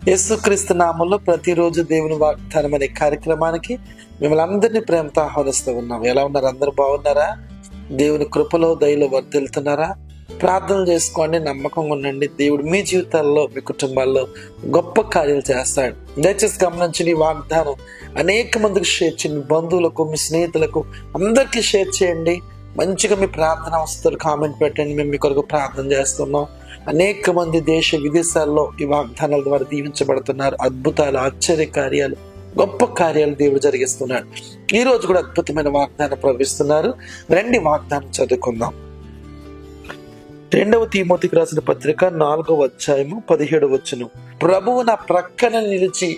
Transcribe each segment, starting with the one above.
యేసుక్రీస్తు నామంలో ప్రతిరోజు దేవుని వాగ్దానం అనే కార్యక్రమానికి మిమ్మల్ని అందరినీ ప్రేమతో ఆహ్వానిస్తూ ఉన్నాం. ఎలా ఉన్నారు? అందరూ బాగున్నారా? దేవుని కృపలో దయలో వర్ధిల్లుతున్నారా? ప్రార్థనలు చేసుకోండి, నమ్మకంగా ఉండండి. దేవుడు మీ జీవితాల్లో, మీ కుటుంబాల్లో గొప్ప కార్యాలు చేస్తాడు. దయచేసి గమనించి ఈ వాగ్దానం అనేక మందికి షేర్ చేయండి. మీ బంధువులకు, మీ స్నేహితులకు అందరికీ షేర్ చేయండి. మంచిగా మీ ప్రార్థన వస్తారు, కామెంట్ పెట్టండి. మేము మీ కొరకు ప్రార్థన చేస్తున్నాం. అనేక మంది దేశ విదేశాల్లో ఈ వాగ్దానాల ద్వారా దీవించబడుతున్నారు. అద్భుతాలు, ఆశ్చర్య కార్యాలు, గొప్ప కార్యాలు దేవుడు జరిగిస్తున్నాడు. ఈ రోజు కూడా అద్భుతమైన వాగ్దానం ప్రవహిస్తున్నారు. రండి వాగ్దానం చదువుకుందాం. 2వ తిమోతికి రాసిన పత్రిక 4వ అధ్యాయము 17వ వచనం. ప్రభువు నా ప్రక్కన నిలిచి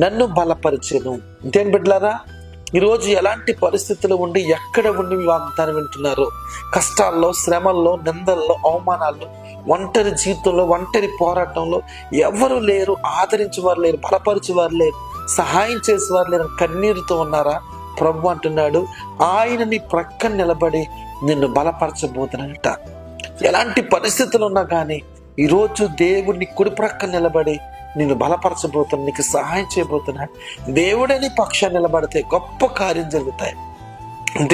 నన్ను బలపరిచెను. ఇంతేం బిడ్డలారా, ఈరోజు ఎలాంటి పరిస్థితులు ఉండి, ఎక్కడ ఉండి వాగ్దానం వింటున్నారో, కష్టాల్లో, శ్రమల్లో, నిందల్లో, అవమానాల్లో, ఒంటరి జీవితంలో, ఒంటరి పోరాటంలో ఎవరు లేరు, ఆదరించేవారు లేరు, బలపరిచేవారు లేరు, సహాయం చేసేవారు లేరు, కన్నీరుతో ఉన్నారా? ప్రభు అంటున్నాడు, ఆయన నీ ప్రక్కన నిలబడి నిన్ను బలపరచబోతున్నాడట. ఎలాంటి పరిస్థితులు ఉన్నా కానీ ఈరోజు దేవుడిని కుడి ప్రక్కన నిలబడి నిన్ను బలపరచబోతున్నాడు, నీకు సహాయం చేయబోతున్నాడు. దేవుడని పక్షాన్ని నిలబడితే గొప్ప కార్యం జరుగుతాయి.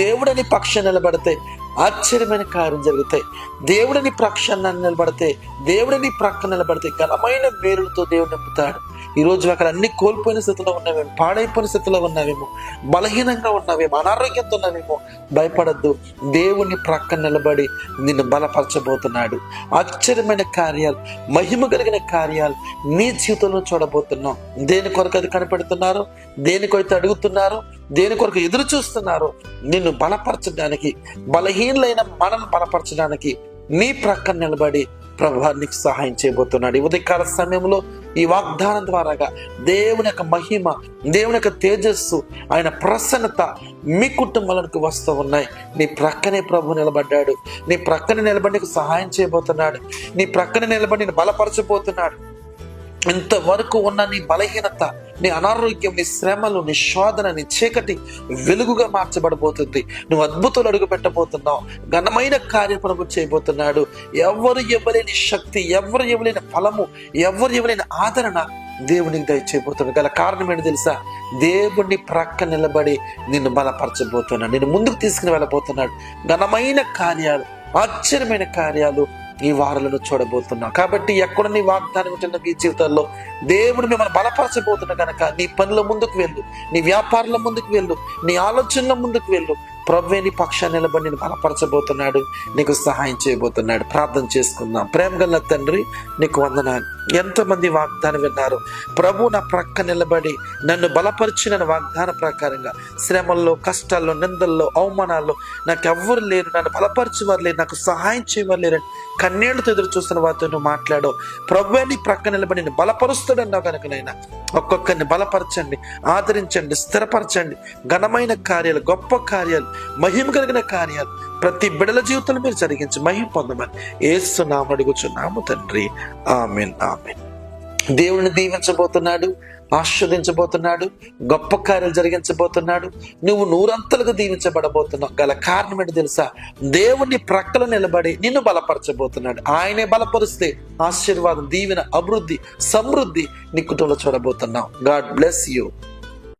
దేవుడని పక్షాన్ని నిలబడితే ఆశ్చర్యమైన కార్యం జరుగుతాయి. దేవుడిని పక్షాన్ని నిలబడితే, దేవుడిని ప్రక్కన నిలబడితే ఘనమైన మేలులతో దేవుడు నింపుతాడు. ఈరోజు అక్కడ అన్ని కోల్పోయిన స్థితిలో ఉన్నావేమో, పాడైపోయిన స్థితిలో ఉన్నావేమో, బలహీనంగా ఉన్నావేమో, అనారోగ్యంతో ఉన్నావేమో, భయపడద్దు. దేవుని ప్రక్కన నిలబడి నిన్ను బలపరచబోతున్నాడు. ఆశ్చర్యమైన కార్యాలు, మహిమ కలిగిన కార్యాలు నీ జీవితంలో చూడబోతున్నాం. దేని కొరకు అది కనిపెడుతున్నారు, దేనికైతే అడుగుతున్నారు, దేని కొరకు ఎదురు చూస్తున్నారు, నిన్ను బలపరచడానికి, బలహీనులైన మనల్ని బలపరచడానికి నీ ప్రక్కన నిలబడి ప్రభువా నీకు సహాయం చేయబోతున్నాడు. ఈ ఉదయకాల సమయంలో ఈ వాగ్దానం ద్వారాగా దేవుని యొక్క మహిమ, దేవుని యొక్క తేజస్సు, ఆయన ప్రసన్నత మీ కుటుంబాలకు వస్తూ ఉన్నాయి. నీ ప్రక్కనే ప్రభు నిలబడ్డాడు. నీ ప్రక్కనే నిలబడి నీకు సహాయం చేయబోతున్నాడు. నీ ప్రక్కనే నిలబడి నేను బలపరచబోతున్నాడు. ఇంతవరకు ఉన్న నీ బలహీనత, నీ అనారోగ్యం, నీ శ్రమలు, నీ శోధన, నీ చీకటి వెలుగుగా మార్చబడబోతుంది. నువ్వు అద్భుతాలు అడుగు పెట్టబోతున్నావు. ఘనమైన కార్యం ప్రభు చేయబోతున్నాడు. ఎవరు ఇవ్వలేని శక్తి, ఎవరు ఇవ్వలేని ఫలము, ఎవరు ఇవ్వలేని ఆదరణ దేవునికి దయచేయబోతున్నాడు. గల కారణం ఏంటి తెలుసా? దేవుడిని ప్రక్క నిలబడి నిన్ను బలపరచబోతున్నాడు, నిన్ను ముందుకు తీసుకుని వెళ్ళబోతున్నాడు. ఘనమైన కార్యాలు, ఆశ్చర్యమైన కార్యాలు ఈ వారాలను చూడబోతున్నాం. కాబట్టి ఎక్కడ నీ వాగ్దానం ఉంటున్న మీ జీవితాల్లో దేవుడు మిమ్మల్ని బలపరచబోతున్నా కనుక నీ పనుల ముందుకు వెళ్ళు, నీ వ్యాపారాల ముందుకు వెళ్ళు, నీ ఆలోచనల ముందుకు వెళ్ళు. ప్రభువే నీ పక్షాన్ని నిలబడి నేను బలపరచబోతున్నాడు, నీకు సహాయం చేయబోతున్నాడు. ప్రార్థన చేసుకుందాం. ప్రేమ గల తండ్రి, నీకు వందనాలు. ఎంతమంది వాగ్దానం విన్నారు? ప్రభు నా ప్రక్క నిలబడి నన్ను బలపరిచిన వాగ్దాన ప్రకారంగా శ్రమల్లో, కష్టాల్లో, నిందల్లో, అవమానాల్లో నాకెవ్వరు లేరు, నన్ను బలపరిచేవారు లేరు, నాకు సహాయం చేయవారు లేరని కన్నీళ్లతో ఎదురు చూస్తున్న వారితో నువ్వు మాట్లాడో. ప్రభువే నీ ప్రక్క నిలబడి నేను బలపరుస్తాడన్నావు కనుకనైనా ఒక్కొక్కరిని బలపరచండి, ఆదరించండి, స్థిరపరచండి. ఘనమైన కార్యాలు, గొప్ప కార్యాలు, మహిమ కలిగిన కార్యాలు ప్రతి బిడల జీవితంలో మీరు జరిగించి మహిమ పొందమని యేసు నామమున అడుగుచున్నాము తండ్రి. ఆమేన్, ఆమేన్. దేవుని దీవించబోతున్నాడు, ఆశీర్వదించబోతున్నాడు, గొప్ప కార్యాలు జరిగించబోతున్నాడు. నువ్వు నూరంతలుగా దీవించబడబోతున్నావు. గల కారణం ఏంటి తెలుసా? దేవుని ప్రక్కలో నిలబడి నిన్ను బలపరచబోతున్నాడు. ఆయనే బలపరిస్తే ఆశీర్వాదం, దీవెన, అభివృద్ధి, సమృద్ధి నీ కుటుంబంలో చూడబోతున్నావు. God bless you.